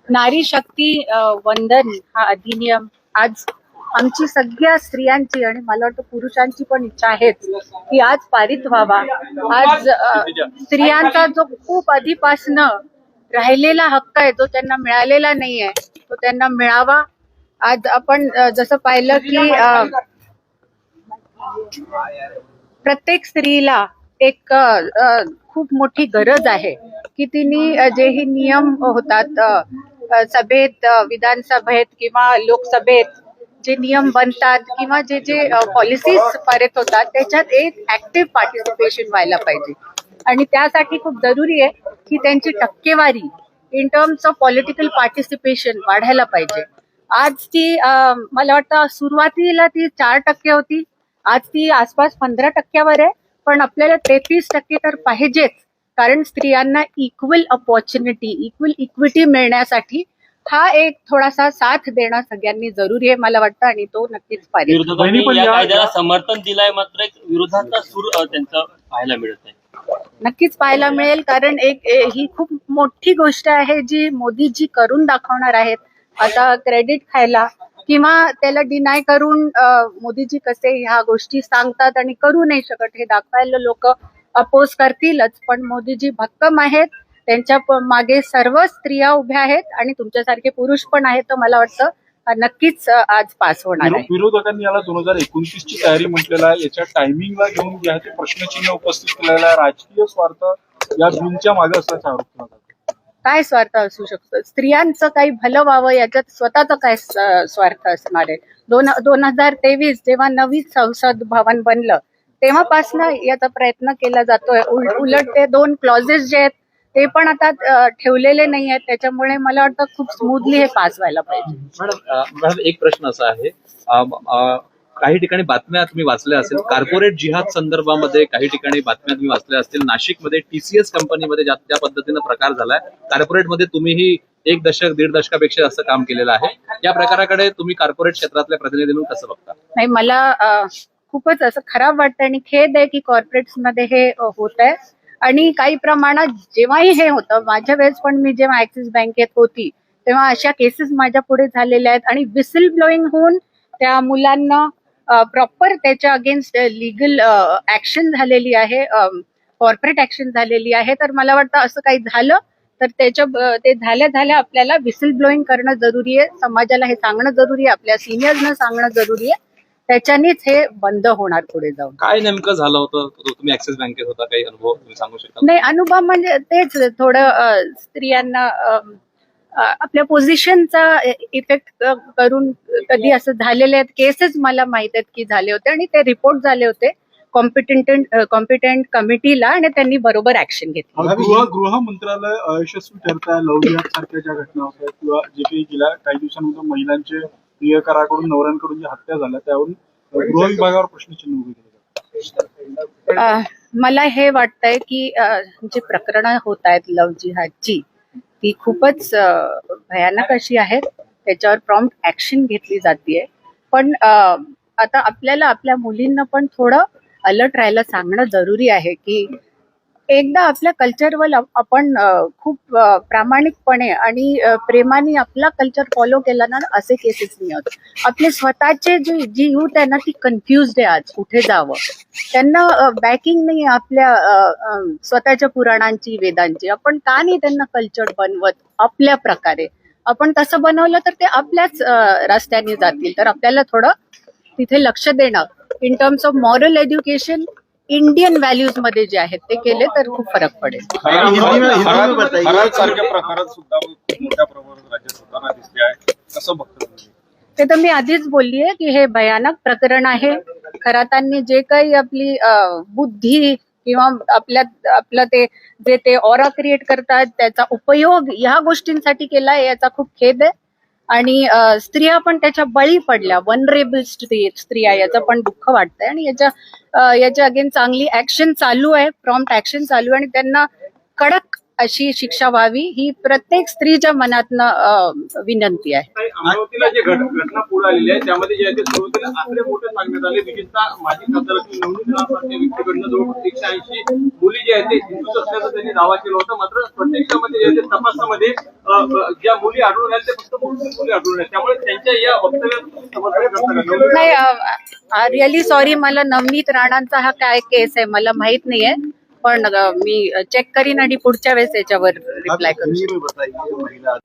नारी शक्ती वंदन हा अधिनियम आज आमची सगळ्या स्त्रियांची आणि मला वाटतं पुरुषांची पण इच्छा आहेच की आज पारित व्हावा. आज स्त्रियांचा जो खूप आधीपासनं राहिलेला हक्क आहे जो त्यांना मिळालेला नाहीये तो त्यांना मिळावा. आज आपण जसं पाहिलं की प्रत्येक स्त्रीला एक खूप मोठी गरज आहे की तिने जे ही नियम होतात सभेत, विधानसभेत किंवा लोकसभेत जे नियम बनतात किंवा जे जे पॉलिसीज पारित होतात त्याच्यात एक ऍक्टिव्ह पार्टिसिपेशन व्हायला पाहिजे आणि त्यासाठी खूप जरुरी आहे की त्यांची टक्केवारी in terms of political participation वाढायला पाहिजे. आज ती मला वाटतं सुरुवातीला ती 4% होती, आज ती आसपास 15%वर आहे, पण आपल्याला 33% तर पाहिजेच, कारण स्त्रियांना इक्वल अपॉर्च्युनिटी, इक्वल इक्विटी मिळण्यासाठी हा एक थोडासा साथ देणं सगळ्यांनी जरुरी आहे मला वाटतं आणि तो नक्कीच पाहिजे. विरोधकांनी या कायद्याला समर्थन दिलंय मात्र एक विरोधाचा सूर त्यांचा पाहायला मिळत आहे. नक्कीच पाहायला मिळेल, कारण ही खूप मोठी गोष्ट आहे जी मोदीजी करून दाखवणार आहेत. आता क्रेडिट खायला किंवा त्याला डिनाय करून मोदीजी कसे ह्या गोष्टी सांगतात आणि करू नाही शकत हे दाखवायला लोक अपोज करतीलच, पण मोदीजी भक्कम आहेत, त्यांच्या मागे सर्व स्त्रिया उभ्या आहेत आणि तुमच्यासारखे पुरुष पण आहेत. तर मला वाटतं नक्कीच आज पास होणार आहे. विरोधकांनी याला 2029 ची तयारी म्हटलेला आहे. याच्या टायमिंगला घेऊन जे आहे ते प्रश्नचिन्ह उपस्थित केलेला आहे. राजकीय स्वार्थ या बिलच्या मागे असल्याचा आरोप केला जातो. काय स्वार्थ असू शकतो? स्त्रियांचं काही भलं व्हावं याच्यात स्वतःचं काय स्वार्थ असणार आहे? 2023 जेव्हा नवीन संसद भवन बनलं तेव्हापासनं याचा प्रयत्न केला जातोय. उलट ते 2 क्लॉजेस जे आहेत ते पण आता ठेवलेले नाही आहेत, त्याच्यामुळे मला वाटतं खूप स्मूथली हे पास व्हायला पाहिजे. मॅडम एक प्रश्न असा आहे, काही ठिकाणी बातम्या तुम्ही वाचल्या असेल, कॉर्पोरेट जिहाद संदर्भामध्ये काही ठिकाणी बातम्या तुम्ही वाचल्या असतील. नाशिकमध्ये TCS कंपनीमध्ये ज्या पद्धतीनं प्रकार झालाय, कॉर्पोरेटमध्ये तुम्हीही 1 दशक 1.5 दशकापेक्षा जास्त काम केलेलं आहे, या प्रकाराकडे तुम्ही कॉर्पोरेट क्षेत्रातल्या प्रतिनिधी म्हणून कसं बघता? नाही, मला खूपच असं खराब वाटतं आणि खेद आहे की कॉर्पोरेट्समध्ये हे होत आहे आणि काही प्रमाणात जेव्हाही हे होतं, माझ्या वेळेस पण मी जेव्हा ऍक्सिस बँकेत होती तेव्हा अशा केसेस माझ्या पुढे झालेल्या आहेत आणि विसिल ब्लोईंग होऊन त्या मुलांना प्रॉपर त्याच्या अगेन्स्ट लीगल ऍक्शन झालेली आहे, कॉर्पोरेट ऍक्शन झालेली आहे. तर मला वाटतं असं काही झालं तर ते झाल्या आपल्याला विसिल ब्लोईंग करणं जरुरी आहे, समाजाला हे सांगणं जरुरी आहे, आपल्या सिनियर्सना सांगणं जरुरी आहे, त्याच्यानेच हे बंद होणार पुढे जाऊन. काय नेमकं झालं होतं? तुम्ही ऍक्सिस बँकेत होता, काही अनुभव तुम्ही सांगू शकता? नाही, अनुभव म्हणजे तेच थोडं स्त्रियांना आपल्या पोझिशनचा इफेक्ट करून कधी असं झालेले आहेत केसेस मला माहित आहेत की झाले होते आणि ते रिपोर्ट झाले होते कॉम्पिटेंट कमिटीला आणि त्यांनी बरोबर ऍक्शन घेतली. गृह मंत्रालय अयशस्वी ठरत आहे. लव्ह जिहाद सारख्या ज्या घटना होत्या किंवा जे काही गेल्या काही दिवसांमध्ये महिलांचे प्रियकराकडून नवऱ्यांकडून ज्या हत्या झाल्या त्यावरून गृह विभागावर प्रश्नचिन्ह उभे केले. मला हे वाटतंय की जी प्रकरणं होत आहेत लव्ह जिहादची ती खूपच भयानक अशी आहेत, त्याच्यावर प्रॉम्प्ट ऍक्शन घेतली जाते. पण आता आपल्याला आपल्या मुलींना पण थोडं अलर्ट राहायला सांगणं जरुरी आहे की एकदा आपल्या कल्चरवर आपण खूप प्रामाणिकपणे आणि प्रेमाने आपला कल्चर फॉलो केला ना, असे केसेस नाही होत. आपले स्वतःचे जी यूथ आहे ना ती कन्फ्युज्ड आहे आज कुठे जावं, त्यांना बॅकिंग नाही आपल्या स्वतःच्या पुराणांची, वेदांची. आपण का नाही त्यांना कल्चर बनवत आपल्या प्रकारे? आपण तसं बनवलं तर ते आपल्याच रस्त्याने जातील. तर आपल्याला थोडं तिथे लक्ष देणं in terms of moral education, Indian values मध्ये जे आहेत ते केले तर खूप फरक पडेल. सारख्या प्रकारात सुद्धा मोठ्या प्रमाणात राज्यात होताना दिसते आहे, कसं बघतो? ते तर मी आधीच बोललीये की हे भयानक प्रकरण आहे. खरातांनी जे काही आपली बुद्धी किंवा आपलं ते ऑरा क्रिएट करतात त्याचा उपयोग ह्या गोष्टींसाठी केलाय, याचा खूप खेद आहे. आणि स्त्रिया पण त्याच्या बळी पडल्या, वनरेबल स्त्रिया, याचं पण दुःख वाटतंय आणि याच्या अगेन चांगली ऍक्शन चालू आहे, प्रॉम्प्ट ऍक्शन चालू आहे आणि त्यांना कडक अशी शिक्षा व्हावी ही प्रत्येक स्त्रीच्या मनातनं विनंती आहे. आणि अमरावतीला जे घटना पुढे आलेली आहे त्यामध्ये जे आहे ते सुरुवातीला आकडे मोठे सांगण्यात आले. विशेषतः माजी खासदार नवनीत राणांसारख्या व्यक्तीकडनं जवळपास 180 मुली जे आहेत ते हिंदूच असल्याचा त्यांनी दावा केला होता. मात्र प्रत्यक्षामध्ये जे आहे ते तपासामध्ये ज्या मुली आढळून आल्या ते फक्त मुस्लिम मुली आढळून आल्या. त्यामुळे त्यांच्या या वक्तव्यात समर्थन करता का? नाही, रिअली सॉरी, मला नवनीत राणांचा हा काय केस आहे मला माहित नाहीये, पण मी चेक करीन आणि पुढच्या वेळेस याच्यावर रिप्लाय करू. बताइए महिला